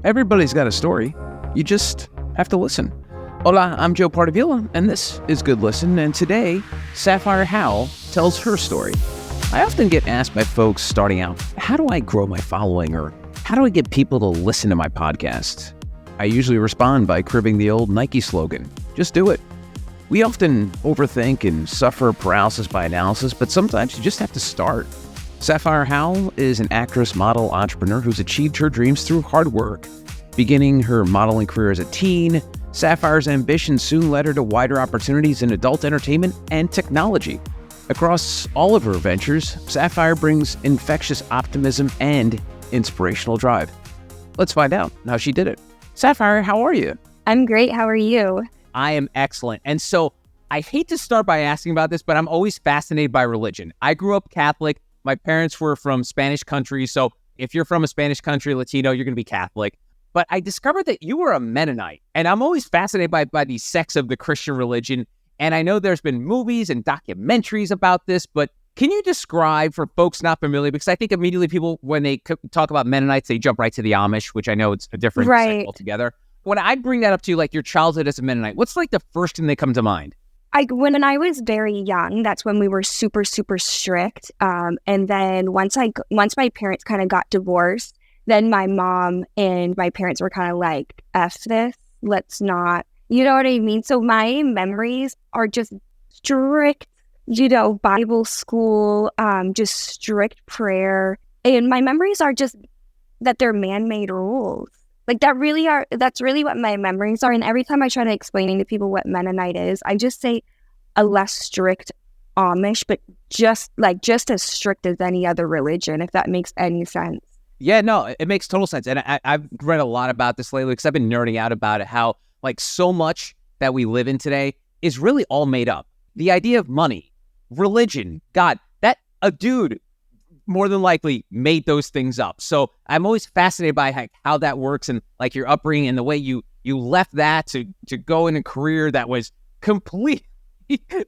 Everybody's got a story. You just have to listen. Hola, I'm Joe Pardavila, and this is Good Listen, and today, Sapphire Howell tells her story. I often get asked by folks starting out, how do I grow my following, or how do I get people to listen to my podcast? I usually respond by cribbing the old Nike slogan, just do it. We often overthink and suffer paralysis by analysis, but sometimes you just have to start. Sapphire Howell is an actress, model, entrepreneur who's achieved her dreams through hard work. Beginning her modeling career as a teen, Sapphire's ambition soon led her to wider opportunities in adult entertainment and technology. Across all of her ventures, Sapphire brings infectious optimism and inspirational drive. Let's find out how she did it. Sapphire, how are you? I'm great. How are you? I am excellent. And so I hate to start by asking about this, but I'm always fascinated by religion. I grew up Catholic. My parents were from Spanish countries. So if you're from a Spanish country, Latino, you're going to be Catholic. But I discovered that you were a Mennonite. And I'm always fascinated by the sects of the Christian religion. And I know there's been movies and documentaries about this, but can you describe for folks not familiar? Because I think immediately people, when they talk about Mennonites, they jump right to the Amish, which I know it's a different sect altogether. When I bring that up to you, like your childhood as a Mennonite, what's like the first thing that come to mind? When I was very young, that's when we were super, super strict. And then once my parents kind of got divorced, then my mom and my parents were kind of like, F this, let's not, you know what I mean? So my memories are just strict, Bible school, just strict prayer. And my memories are just that they're man-made rules. Like that's really what my memories are. And every time I try to explain to people what Mennonite is, I just say a less strict Amish, but just as strict as any other religion, if that makes any sense. Yeah, no, it makes total sense. And I've read a lot about this lately because I've been nerding out about it, how like so much that we live in today is really all made up. The idea of money, religion, God, that a dude more than likely made those things up. So I'm always fascinated by how that works and like your upbringing and the way you left that to go in a career that was completely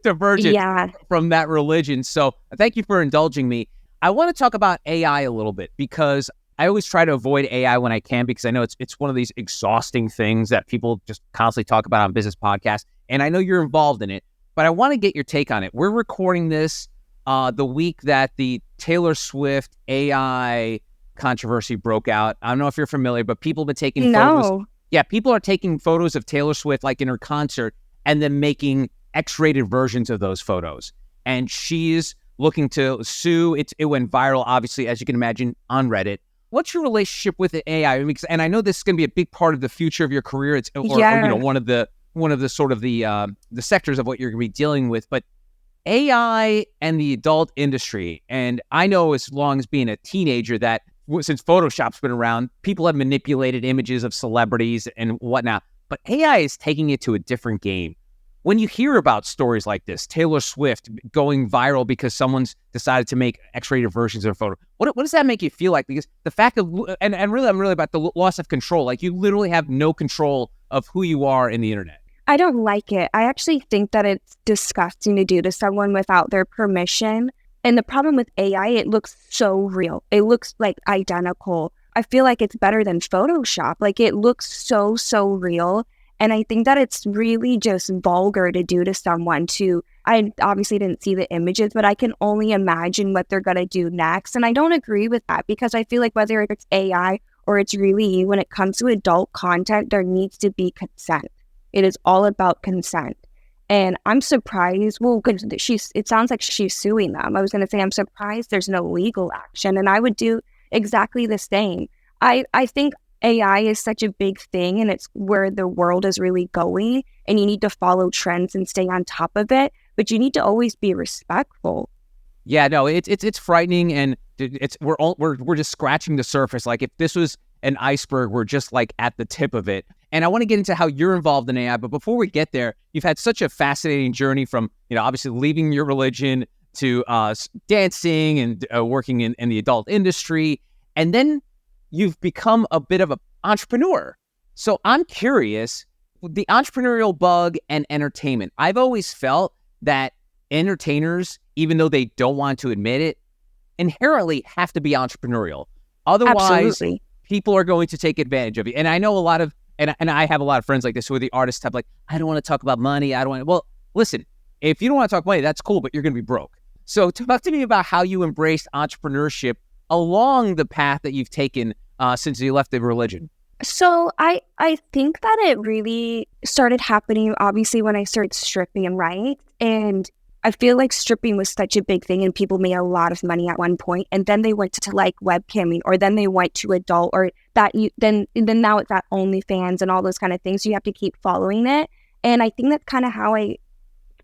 divergent from that religion. So thank you for indulging me. I want to talk about AI a little bit because I always try to avoid AI when I can because I know it's one of these exhausting things that people just constantly talk about on business podcasts. And I know you're involved in it, but I want to get your take on it. We're recording this the week that the Taylor Swift AI controversy broke out. I don't know if you're familiar, but people have been taking photos. Yeah, people are taking photos of Taylor Swift like in her concert and then making X-rated versions of those photos. And she's looking to sue. It went viral, obviously, as you can imagine, on Reddit. What's your relationship with the AI? And I know this is going to be a big part of the future of your career. It's or one of the sort of the sectors of what you're going to be dealing with. But AI and the adult industry, and I know as long as being a teenager that since Photoshop's been around, people have manipulated images of celebrities and whatnot, but AI is taking it to a different game. When you hear about stories like this, Taylor Swift going viral because someone's decided to make X-rated versions of a photo, what does that make you feel like? Because the fact of, and really, I'm really about the loss of control. Like you literally have no control of who you are in the internet. I don't like it. I actually think that it's disgusting to do to someone without their permission. And the problem with AI, it looks so real. It looks like identical. I feel like it's better than Photoshop. Like it looks so real. And I think that it's really just vulgar to do to someone I obviously didn't see the images, but I can only imagine what they're going to do next. And I don't agree with that because I feel like whether it's AI or it's really you, when it comes to adult content, there needs to be consent. It is all about consent. And I'm surprised, it sounds like she's suing them. I was going to say, I'm surprised there's no legal action. And I would do exactly the same. I think AI is such a big thing and it's where the world is really going. And you need to follow trends and stay on top of it. But you need to always be respectful. Yeah, no, it's frightening. And we're just scratching the surface. Like if this was an iceberg, we're just like at the tip of it. And I want to get into how you're involved in AI, but before we get there, you've had such a fascinating journey from, obviously leaving your religion to dancing and working in the adult industry. And then you've become a bit of an entrepreneur. So I'm curious, the entrepreneurial bug and entertainment. I've always felt that entertainers, even though they don't want to admit it, inherently have to be entrepreneurial. Otherwise, Absolutely. people are going to take advantage of you. And I know a lot of, and I have a lot of friends like this who are the artist type, like, I don't want to talk about money. I don't want to, well, listen, if you don't want to talk money, that's cool, but you're going to be broke. So talk to me about how you embraced entrepreneurship along the path that you've taken since you left the religion. So I think that it really started happening, obviously, when I started stripping, right? And I feel like stripping was such a big thing and people made a lot of money at one point, and then they went to like webcamming, or then they went to adult, or that then now it's at OnlyFans and all those kind of things. So you have to keep following it. And I think that's kind of how I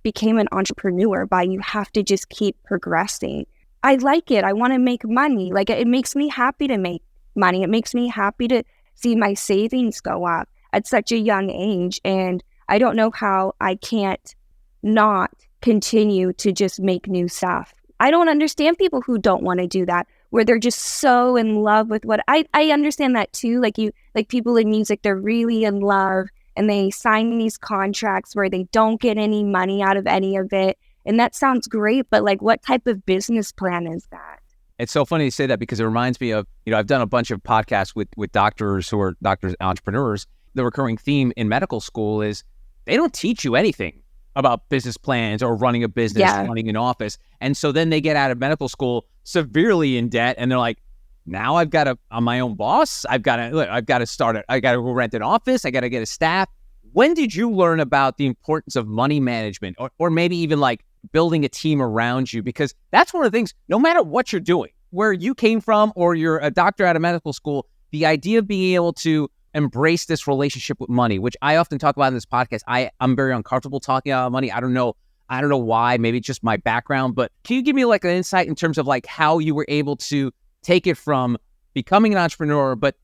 became an entrepreneur, by you have to just keep progressing. I like it. I want to make money. Like, it makes me happy to make money. It makes me happy to see my savings go up at such a young age. And I don't know how I can't not continue to just make new stuff. I don't understand people who don't want to do that, where they're just so in love with what I understand that too. Like people in music, they're really in love and they sign these contracts where they don't get any money out of any of it. And that sounds great, but like, what type of business plan is that? It's so funny you say that, because it reminds me of, I've done a bunch of podcasts with doctors who are doctors, entrepreneurs. The recurring theme in medical school is they don't teach you anything about business plans or running a business, running an office. And so then they get out of medical school severely in debt, and they're like, now I'm my own boss. I've got to go rent an office. I got to get a staff. When did you learn about the importance of money management, or maybe even like building a team around you? Because that's one of the things, no matter what you're doing, where you came from, or you're a doctor out of medical school, the idea of being able to embrace this relationship with money, which I often talk about in this podcast. I'm very uncomfortable talking about money. I don't know why. Maybe it's just my background, but can you give me like an insight in terms of like how you were able to take it from becoming an entrepreneur? But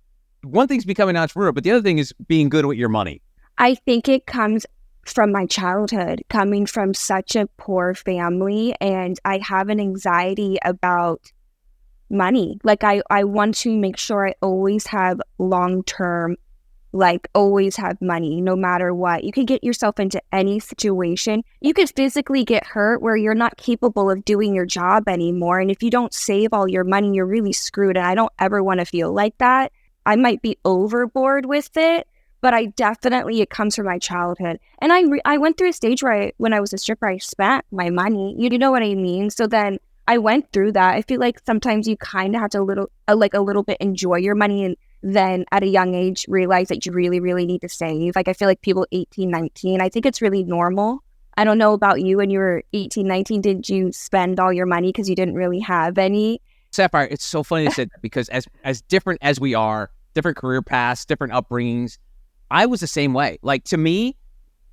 one thing's becoming an entrepreneur, but the other thing is being good with your money. I think it comes from my childhood, coming from such a poor family, and I have an anxiety about money. Like, I want to make sure I always have long-term, like always have money, no matter what. You can get yourself into any situation. You could physically get hurt where you're not capable of doing your job anymore. And if you don't save all your money, you're really screwed. And I don't ever want to feel like that. I might be overboard with it, but it comes from my childhood. And I went through a stage where when I was a stripper, I spent my money. You know what I mean? So then I went through that. I feel like sometimes you kind of have to a little bit enjoy your money, and then at a young age realize that you really, really need to save. Like, I feel like people 18, 19, I think it's really normal. I don't know about you when you were 18, 19, did you spend all your money because you didn't really have any? Sapphire, it's so funny to say that, because as different as we are, different career paths, different upbringings, I was the same way. Like, to me,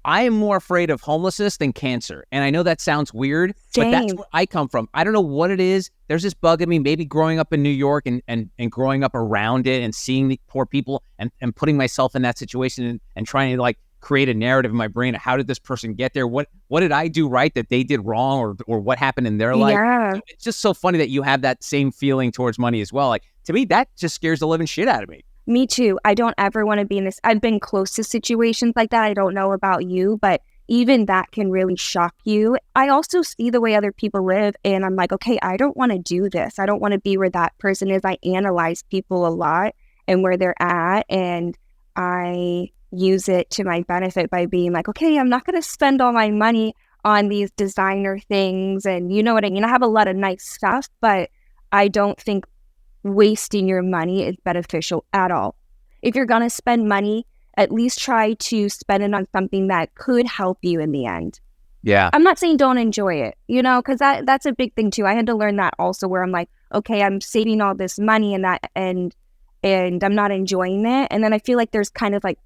I am more afraid of homelessness than cancer. And I know that sounds weird, but that's where I come from. I don't know what it is. There's this bug in me, maybe growing up in New York and growing up around it and seeing the poor people and putting myself in that situation and trying to like create a narrative in my brain of how did this person get there? What did I do right that they did wrong, or what happened in their life? Yeah. So it's just so funny that you have that same feeling towards money as well. Like, to me, that just scares the living shit out of me. Me too. I don't ever want to be in this. I've been close to situations like that. I don't know about you, but even that can really shock you. I also see the way other people live, and I'm like, okay, I don't want to do this. I don't want to be where that person is. I analyze people a lot and where they're at, and I use it to my benefit by being like, okay, I'm not going to spend all my money on these designer things. And you know what I mean? I have a lot of nice stuff, but I don't think wasting your money is beneficial at all. If you're going to spend money, at least try to spend it on something that could help you in the end. Yeah. I'm not saying don't enjoy it, because that's a big thing too. I had to learn that also, where I'm like, okay, I'm saving all this money and I'm not enjoying it. And then I feel like there's kind of like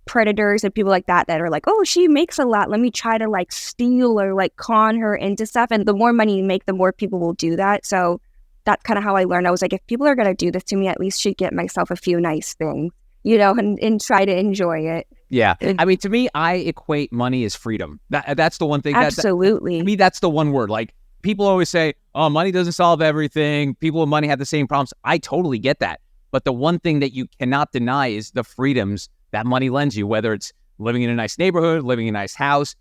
predators and people like that are like, oh, she makes a lot. Let me try to like steal or like con her into stuff. And the more money you make, the more people will do that. So that's kind of how I learned. I was like, if people are going to do this to me, at least should get myself a few nice things, and try to enjoy it. Yeah. I mean, to me, I equate money as freedom. That's the one thing. Absolutely. To me, that's the one word. Like, people always say, oh, money doesn't solve everything. People with money have the same problems. I totally get that. But the one thing that you cannot deny is the freedoms that money lends you, whether it's living in a nice neighborhood, living in a nice house,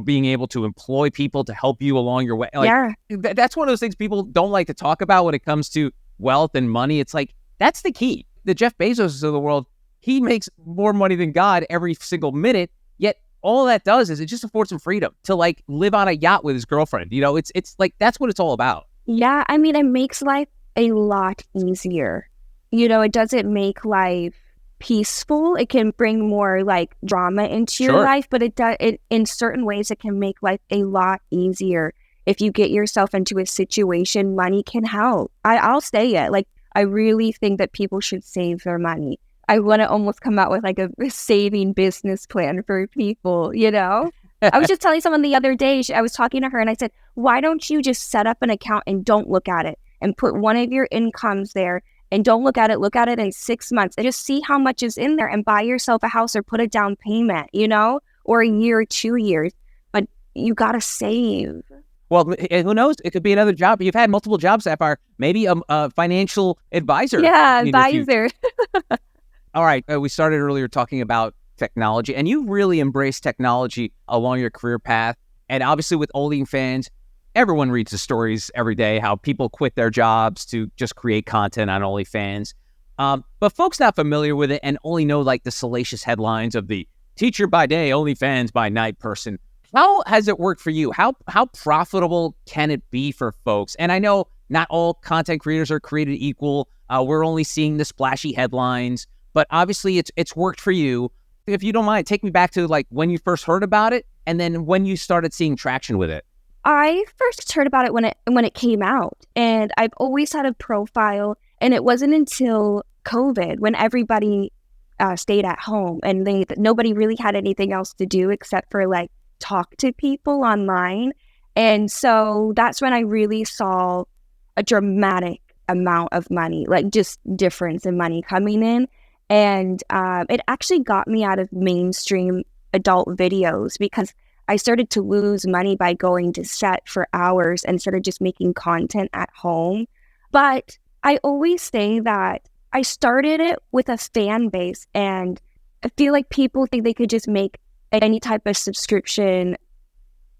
being able to employ people to help you along your way. Like, yeah. That's one of those things people don't like to talk about when it comes to wealth and money. It's like, that's the key. the Jeff Bezos of the world, he makes more money than God every single minute, yet all that does is it just affords him freedom to like live on a yacht with his girlfriend. You know, it's like, that's what it's all about. Yeah, I mean, it makes life a lot easier. You know, it doesn't make life peaceful. It can bring more like drama into your life, but it in certain ways it can make life a lot easier. If you get yourself into a situation, money can help. I'll say it. Like, I really think that people should save their money. I want to almost come out with like a saving business plan for people, you know? I was just telling someone the other day, I was talking to her and I said, why don't you just set up an account and don't look at it and put one of your incomes there and don't look at it in 6 months and just see how much is in there and buy yourself a house or put a down payment, you know, or a year or 2 years. But you got to save. Well, who knows? It could be another job. You've had multiple jobs, Sapphire. Maybe a financial advisor. Yeah, advisor. All right. We started earlier talking about technology, and you really embraced technology along your career path. And obviously with OnlyFans, everyone reads the stories every day, how people quit their jobs to just create content on OnlyFans. But folks not familiar with it and only know like the salacious headlines of the teacher by day, OnlyFans by night person. How has it worked for you? How profitable can it be for folks? And I know not all content creators are created equal. We're only seeing the splashy headlines, but obviously it's worked for you. If you don't mind, take me back to like when you first heard about it and then when you started seeing traction with it. I first heard about it when it came out, and I've always had a profile, and it wasn't until COVID when everybody stayed at home and nobody really had anything else to do except for like talk to people online. And so that's when I really saw a dramatic amount of money, like just difference in money coming in. And it actually got me out of mainstream adult videos because I started to lose money by going to set for hours instead of just making content at home. But I always say that I started it with a fan base, and I feel like people think they could just make any type of subscription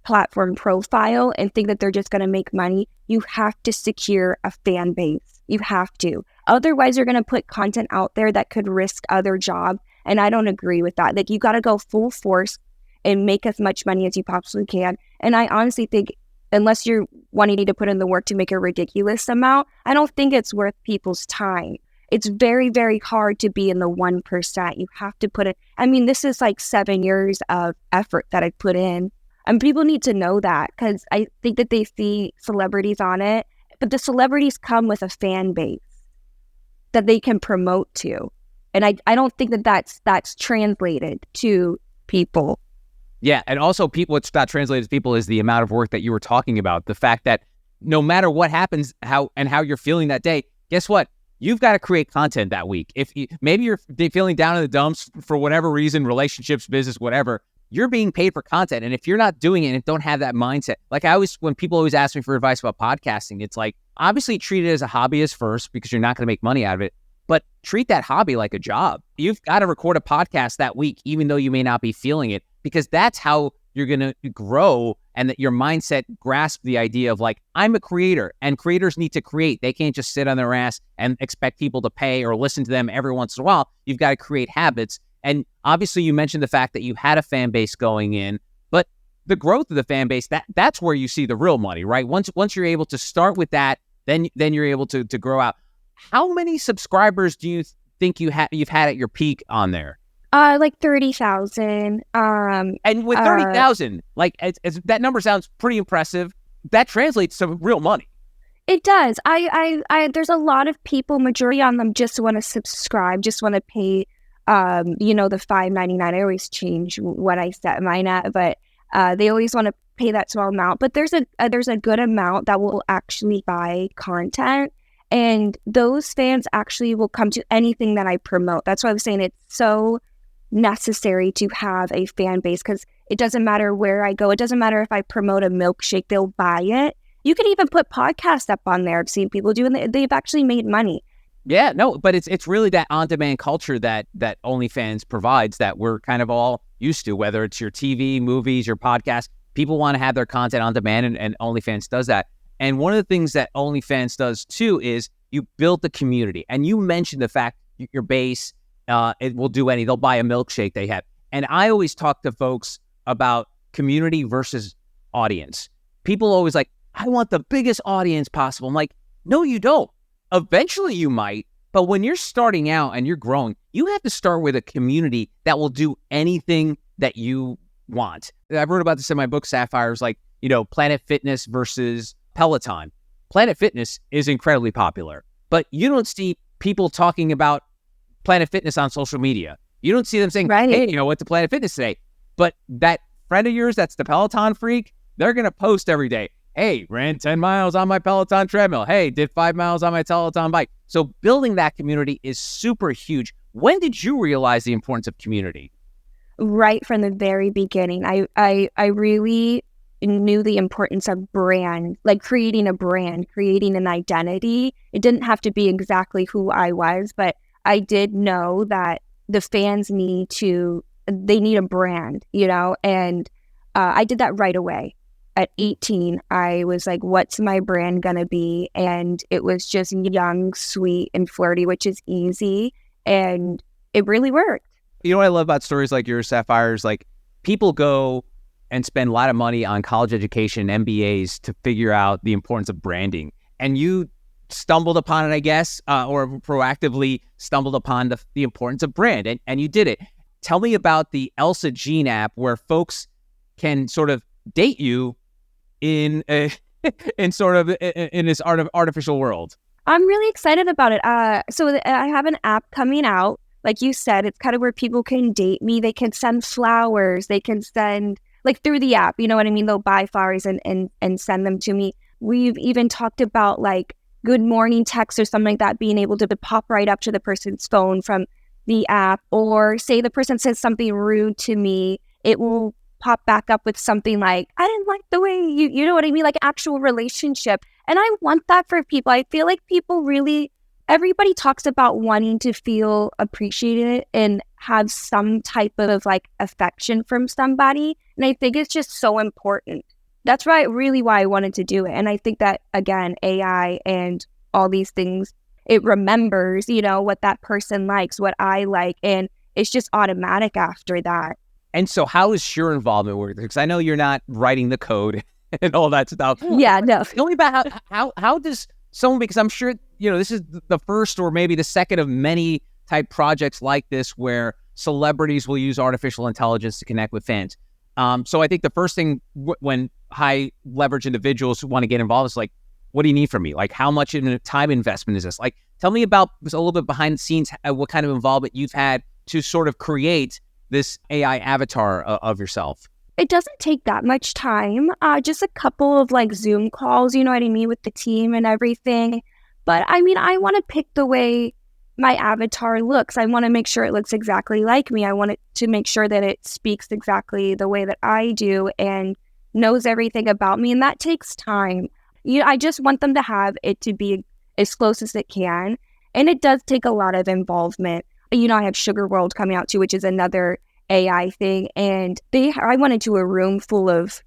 platform profile and think that they're just going to make money. You have to secure a fan base. You have to. Otherwise, you're going to put content out there that could risk other jobs. And I don't agree with that. Like, you got to go full force and make as much money as you possibly can. And I honestly think unless you're wanting to put in the work to make a ridiculous amount, I don't think it's worth people's time. It's very, very hard to be in the 1%. You have to put it. I mean, this is like 7 years of effort that I put in. And people need to know that because I think that they see celebrities on it, but the celebrities come with a fan base that they can promote to. And I don't think that that's translated to people. Yeah. And also what's not translated to people is the amount of work that you were talking about. The fact that no matter what happens, how you're feeling that day, guess what? You've got to create content that week. Maybe you're feeling down in the dumps for whatever reason, relationships, business, whatever, you're being paid for content. And if you're not doing it and don't have that mindset, like when people always ask me for advice about podcasting, it's like, obviously treat it as a hobbyist first because you're not going to make money out of it, but treat that hobby like a job. You've got to record a podcast that week, even though you may not be feeling it, because that's how you're going to grow, and that your mindset grasps the idea of like, I'm a creator and creators need to create. They can't just sit on their ass and expect people to pay or listen to them every once in a while. You've got to create habits. And obviously you mentioned the fact that you had a fan base going in, but the growth of the fan base, that's where you see the real money, right? Once you're able to start with that, then you're able to grow out. How many subscribers do you think you've had at your peak on there? Like 30,000. And with 30,000, that number sounds pretty impressive. That translates to real money. It does. I there's a lot of people, majority on them just want to subscribe, just want to pay, the $5.99. I always change what I set mine at, but they always want to pay that small amount. But there's a good amount that will actually buy content. And those fans actually will come to anything that I promote. That's why I was saying it's so necessary to have a fan base, because it doesn't matter where I go. It doesn't matter if I promote a milkshake, they'll buy it. You can even put podcasts up on there. I've seen people do, and they've actually made money. Yeah, no, but it's really that on-demand culture that OnlyFans provides that we're kind of all used to, whether it's your TV, movies, your podcast. People want to have their content on demand, and OnlyFans does that. And one of the things that OnlyFans does too is you build the community. And you mentioned the fact your base. It will do they'll buy a milkshake they have. And I always talk to folks about community versus audience. People always like, I want the biggest audience possible. I'm like, no, you don't. Eventually you might, but when you're starting out and you're growing, you have to start with a community that will do anything that you want. I wrote about this in my book, Sapphire. Like, Planet Fitness versus Peloton. Planet Fitness is incredibly popular, but you don't see people talking about Planet Fitness on social media. You don't see them saying, hey, went to Planet Fitness today. But that friend of yours that's the Peloton freak, they're going to post every day, hey, ran 10 miles on my Peloton treadmill. Hey, did 5 miles on my Peloton bike. So building that community is super huge. When did you realize the importance of community? Right from the very beginning. I really knew the importance of brand, like creating a brand, creating an identity. It didn't have to be exactly who I was, but I did know that the fans need a brand, and I did that right away. At 18, I was like, what's my brand going to be? And it was just young, sweet, and flirty, which is easy. And it really worked. You know what I love about stories like yours, Sapphire, is like people go and spend a lot of money on college education, MBAs to figure out the importance of branding. And you stumbled upon it, I guess, or proactively stumbled upon the importance of brand. And you did it. Tell me about the Elsa Jean app where folks can sort of date you in this artificial world. I'm really excited about it. So I have an app coming out. Like you said, it's kind of where people can date me. They can send flowers. They can send, like, through the app, you know what I mean? They'll buy flowers and send them to me. We've even talked about, like, good morning text or something like that, being able to pop right up to the person's phone from the app. Or say the person says something rude to me, it will pop back up with something like, I didn't like the way you know what I mean? Like actual relationship. And I want that for people. I feel like people really, everybody talks about wanting to feel appreciated and have some type of like affection from somebody. And I think it's just so important. That's why I wanted to do it. And I think that, again, AI and all these things, it remembers, what that person likes, what I like, and it's just automatic after that. And so how is your involvement with it? Because I know you're not writing the code and all that stuff. Yeah, no. Tell me about how does someone, because I'm sure, this is the first or maybe the second of many type projects like this where celebrities will use artificial intelligence to connect with fans. So I think the first thing when high leverage individuals who want to get involved is like, what do you need from me? Like, how much time investment is this? Like, tell me about a little bit behind the scenes, what kind of involvement you've had to sort of create this AI avatar of yourself. It doesn't take that much time. Just a couple of like Zoom calls, you know what I mean, with the team and everything. But I mean, I want to pick the way my avatar looks. I want to make sure it looks exactly like me. I want it to make sure that it speaks exactly the way that I do and knows everything about me. And that takes time. I just want them to have it to be as close as it can. And it does take a lot of involvement. I have Sugar World coming out too, which is another AI thing. And I went into a room full of,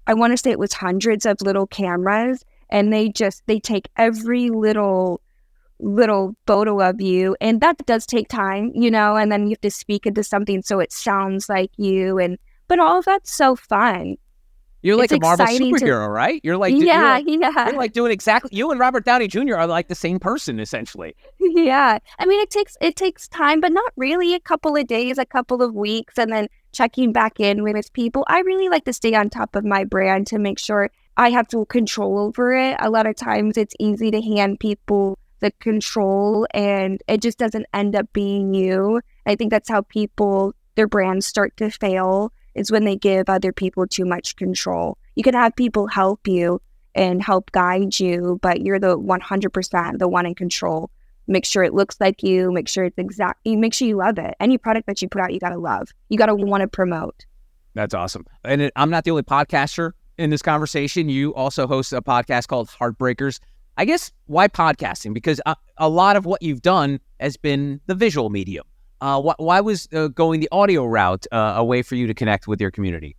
I want to say it was hundreds of little cameras. And they take every little photo of you. And that does take time, and then you have to speak into something so it sounds like you. But all of that's so fun. You're like a Marvel superhero, right? You're like, yeah. You're like doing exactly, you and Robert Downey Jr. are like the same person, essentially. Yeah. I mean, it takes time, but not really. A couple of days, a couple of weeks, and then checking back in with people. I really like to stay on top of my brand to make sure I have full control over it. A lot of times it's easy to hand people the control and it just doesn't end up being you. I think that's how their brands start to fail, is when they give other people too much control. You can have people help you and help guide you, but you're the 100% the one in control. Make sure it looks like you, make sure it's exact, make sure you love it. Any product that you put out, you gotta love. You gotta want to promote. That's awesome. And I'm not the only podcaster in this conversation. You also host a podcast called Heartbreakers. I guess, why podcasting? Because a lot of what you've done has been the visual medium. Why was going the audio route a way for you to connect with your community?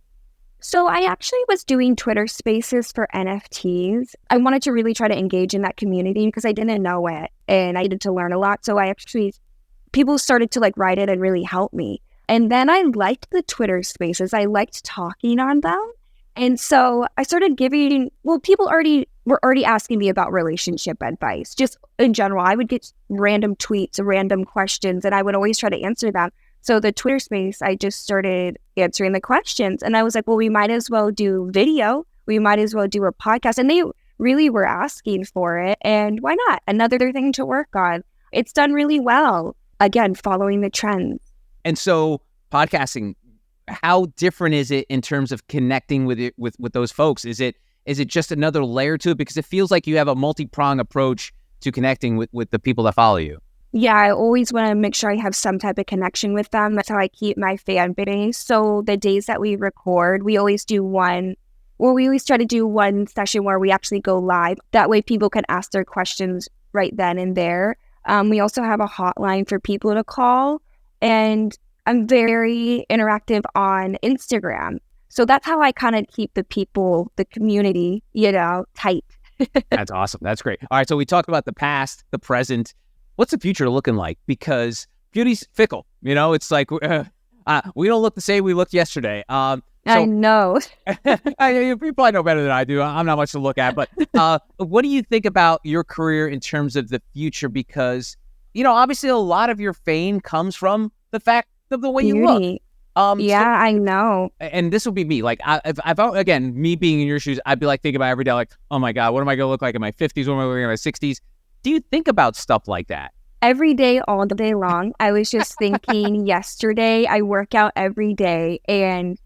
So I actually was doing Twitter Spaces for NFTs. I wanted to really try to engage in that community because I didn't know it and I needed to learn a lot. So I actually people started to like write it and really help me. And then I liked the Twitter spaces. I liked talking on them. And so I started giving, people were already asking me about relationship advice. Just in general, I would get random tweets, random questions, and I would always try to answer them. So the Twitter space, I just started answering the questions. And I was like, well, we might as well do video. We might as well do a podcast. And they really were asking for it. And why not? Another thing to work on. It's done really well. Again, following the trends. And so podcasting, how different is it in terms of connecting with those folks? Is it just another layer to it? Because it feels like you have a multi-pronged approach to connecting with the people that follow you. Yeah, I always want to make sure I have some type of connection with them. That's how I keep my fan base. So the days that we record, we always try to do one session where we actually go live. That way people can ask their questions right then and there. We also have a hotline for people to call. And I'm very interactive on Instagram. So that's how I kind of keep the people, the community, tight. That's awesome. That's great. All right. So we talked about the past, the present. What's the future looking like? Because beauty's fickle. It's like we don't look the same we looked yesterday. I know. You probably know better than I do. I'm not much to look at. But what do you think about your career in terms of the future? Because, obviously a lot of your fame comes from the fact of the way you look. I know. And this would be me. Like, again, me being in your shoes, I'd be like thinking about every day, like, oh my God, what am I going to look like in my 50s? What am I looking like in my 60s? Do you think about stuff like that? Every day, all the day long. I was just thinking yesterday, I work out every day, and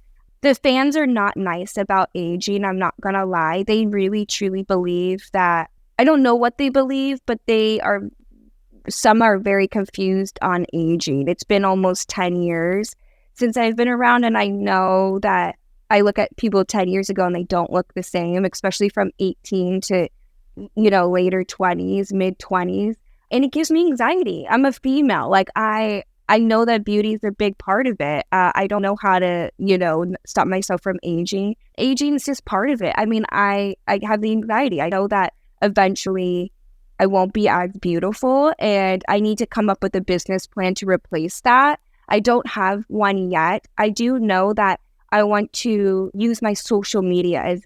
the fans are not nice about aging. I'm not going to lie. They really, truly believe that, I don't know what they believe, but some are very confused on aging. It's been almost 10 years since I've been around, and I know that I look at people 10 years ago and they don't look the same, especially from 18 to, later 20s, mid 20s. And it gives me anxiety. I'm a female. Like, I know that beauty is a big part of it. I don't know how to, stop myself from aging. Aging is just part of it. I mean, I have the anxiety. I know that eventually I won't be as beautiful, and I need to come up with a business plan to replace that. I don't have one yet. I do know that I want to use my social media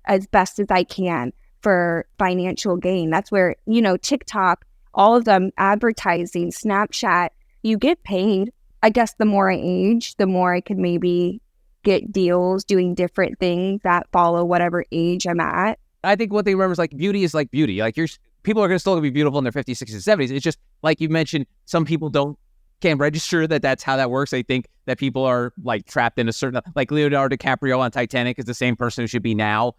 as best as I can for financial gain. That's where, TikTok, all of them, advertising, Snapchat, you get paid. I guess the more I age, the more I can maybe get deals doing different things that follow whatever age I'm at. I think one thing to remember is, like, beauty is like beauty. Like, people are still going to be beautiful in their 50s, 60s, 70s. It's just, like you mentioned, some people can't register that's how that works. They think that people are, like, trapped in a certain, like Leonardo DiCaprio on Titanic is the same person who should be now,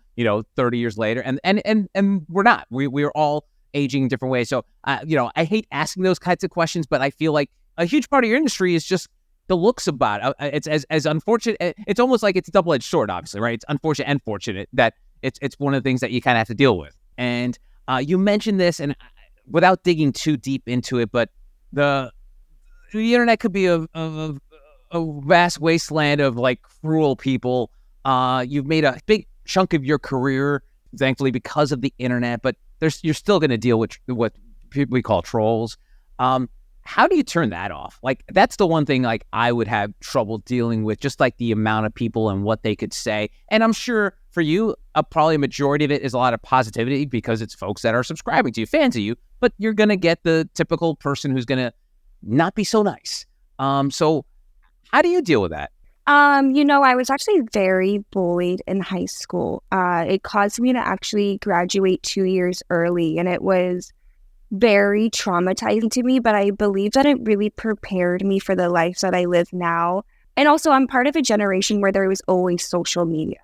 30 years later. And we're not. We're all aging different ways. So, I hate asking those kinds of questions, but I feel like a huge part of your industry is just the looks about it. It's as unfortunate. It's almost like it's a double-edged sword, obviously, right? It's unfortunate and fortunate that it's one of the things that you kind of have to deal with. And you mentioned this, and without digging too deep into it, but the internet could be a vast wasteland of, like, cruel people. You've made a big chunk of your career, thankfully, because of the internet, but you're still going to deal with what we call trolls. How do you turn that off? Like, that's the one thing, like, I would have trouble dealing with, just like the amount of people and what they could say. And I'm sure for you, probably a majority of it is a lot of positivity because it's folks that are subscribing to you, fans of you, but you're going to get the typical person who's going to not be so nice. So how do you deal with that? I was actually very bullied in high school. It caused me to actually graduate 2 years early, and it was very traumatizing to me, but I believe that it really prepared me for the life that I live now. And also, I'm part of a generation where there was always social media.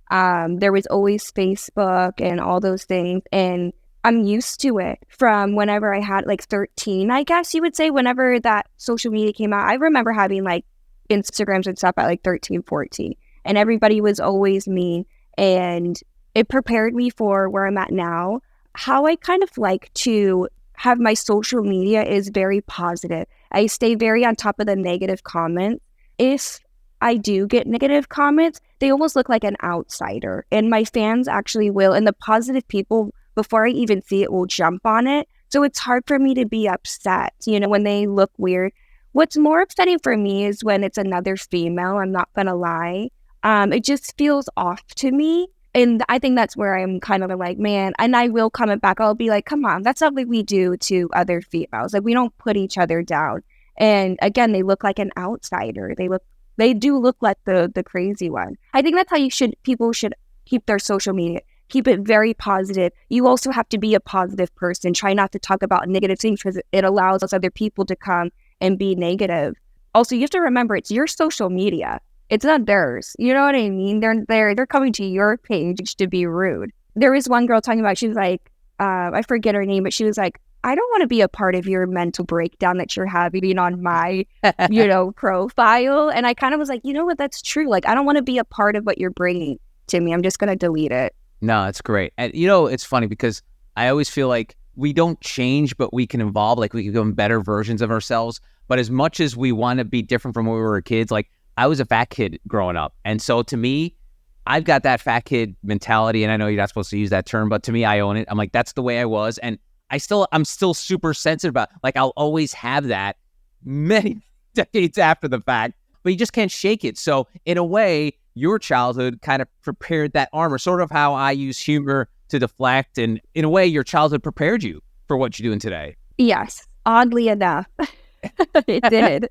There was always Facebook and all those things, and I'm used to it from whenever I had, like, 13, I guess you would say, whenever that social media came out. I remember having, like, Instagrams and stuff at, like, 13, 14, and everybody was always mean, and it prepared me for where I'm at now. How I kind of like to have my social media is very positive. I stay very on top of the negative comments. If I do get negative comments, they almost look like an outsider, and my fans actually will, and the positive people, before I even see it, will jump on it. So it's hard for me to be upset, when they look weird. What's more upsetting for me is when it's another female. I'm not going to lie. It just feels off to me. And I think that's where I'm kind of like, man, and I will comment back. I'll be like, come on, that's not what we do to other females. Like, we don't put each other down. And again, they look like an outsider. They do look like the crazy one. I think that's how people should keep their social media. Keep it very positive. You also have to be a positive person. Try not to talk about negative things because it allows other people to come and be negative. Also, you have to remember it's your social media. It's not theirs. You know what I mean? They're coming to your page to be rude. There was one girl talking about, she was like, I forget her name, but she was like, I don't want to be a part of your mental breakdown that you're having on my, profile. And I kind of was like, you know what? That's true. Like, I don't want to be a part of what you're bringing to me. I'm just going to delete it. No, it's great. And it's funny because I always feel like we don't change, but we can evolve. Like, we can become better versions of ourselves. But as much as we want to be different from when we were kids, like, I was a fat kid growing up. And so to me, I've got that fat kid mentality. And I know you're not supposed to use that term, but to me, I own it. I'm like, that's the way I was. And I'm still super sensitive about, like, I'll always have that many decades after the fact, but you just can't shake it. So in a way, your childhood kind of prepared that armor, sort of how I use humor to deflect. And in a way, your childhood prepared you for what you're doing today. Yes, oddly enough. It did.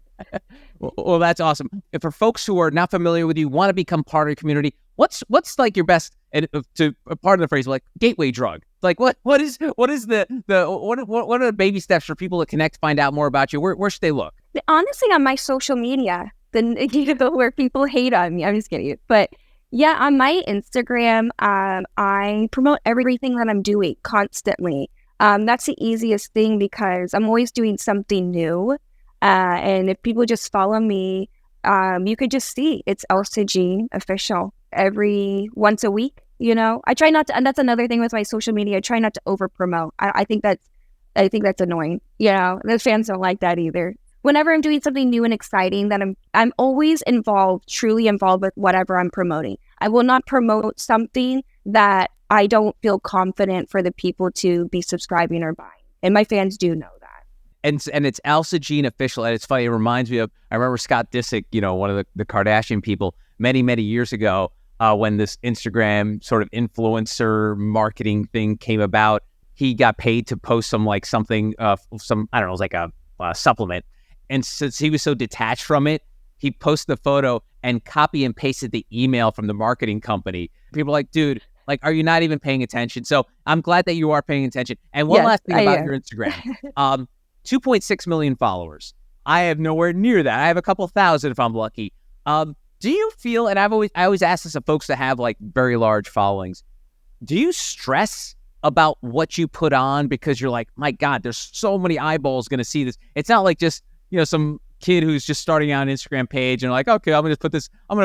Well, that's awesome. And for folks who are not familiar with you, want to become part of your community, what's like your best, and to part of the phrase, like, gateway drug? Like, what are the baby steps for people to connect, find out more about you? Where should they look? Honestly, on my social media, where people hate on me. I'm just kidding. But yeah, on my Instagram, I promote everything that I'm doing constantly. That's the easiest thing because I'm always doing something new. And if people just follow me, you could just see it's Elsa Jean official once a week. I try not to, and that's another thing with my social media. I try not to over promote. I think that's annoying. The fans don't like that either. Whenever I'm doing something new and exciting, that I'm always truly involved with whatever I'm promoting. I will not promote something that I don't feel confident for the people to be subscribing or buying. And my fans do know that. And it's Elsa Jean official. And it's funny, it reminds me of, I remember Scott Disick, one of the Kardashian people, many, many years ago, when this Instagram sort of influencer marketing thing came about. He got paid to post something, I don't know, it was like a supplement. And since he was so detached from it, he posted the photo and copy and pasted the email from the marketing company. People are like, dude, like, are you not even paying attention? So I'm glad that you are paying attention. And one last thing about your Instagram, 2.6 million followers. I have nowhere near that. I have a couple thousand if I'm lucky. Do you feel, and I always ask this of folks that have like very large followings, do you stress about what you put on because you're like, my God, there's so many eyeballs going to see this. It's not like just, some kid who's just starting out an Instagram page and like, okay, I'm going to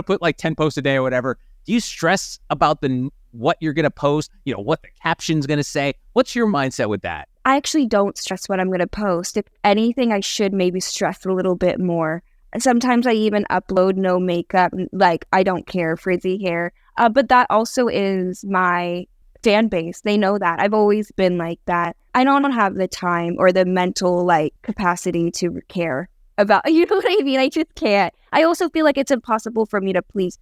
put like 10 posts a day or whatever. Do you stress about what you're going to post, what the caption's going to say? What's your mindset with that? I actually don't stress what I'm going to post. If anything, I should maybe stress a little bit more. Sometimes I even upload no makeup, like I don't care, frizzy hair. But that also is my fan base. They know that. I've always been like that. I don't have the time or the mental capacity to care about, you know what I mean? I just can't. I also feel like it's impossible for me to please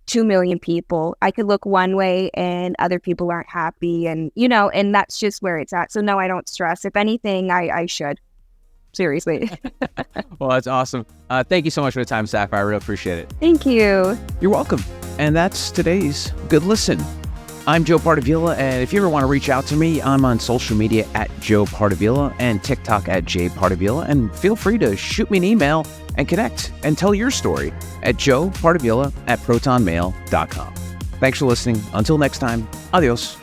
2 million people. I could look one way and other people aren't happy and and that's just where it's at. So no, I don't stress. If anything, I should. Seriously. Well, that's awesome. Thank you so much for the time, Sapphire. I really appreciate it. Thank you. You're welcome. And that's today's Good Listen. I'm Joe Pardavila, and if you ever want to reach out to me, I'm on social media at Joe Pardavila and TikTok at J Pardavila, and feel free to shoot me an email and connect and tell your story at joepardavila@protonmail.com. Thanks for listening. Until next time, adios.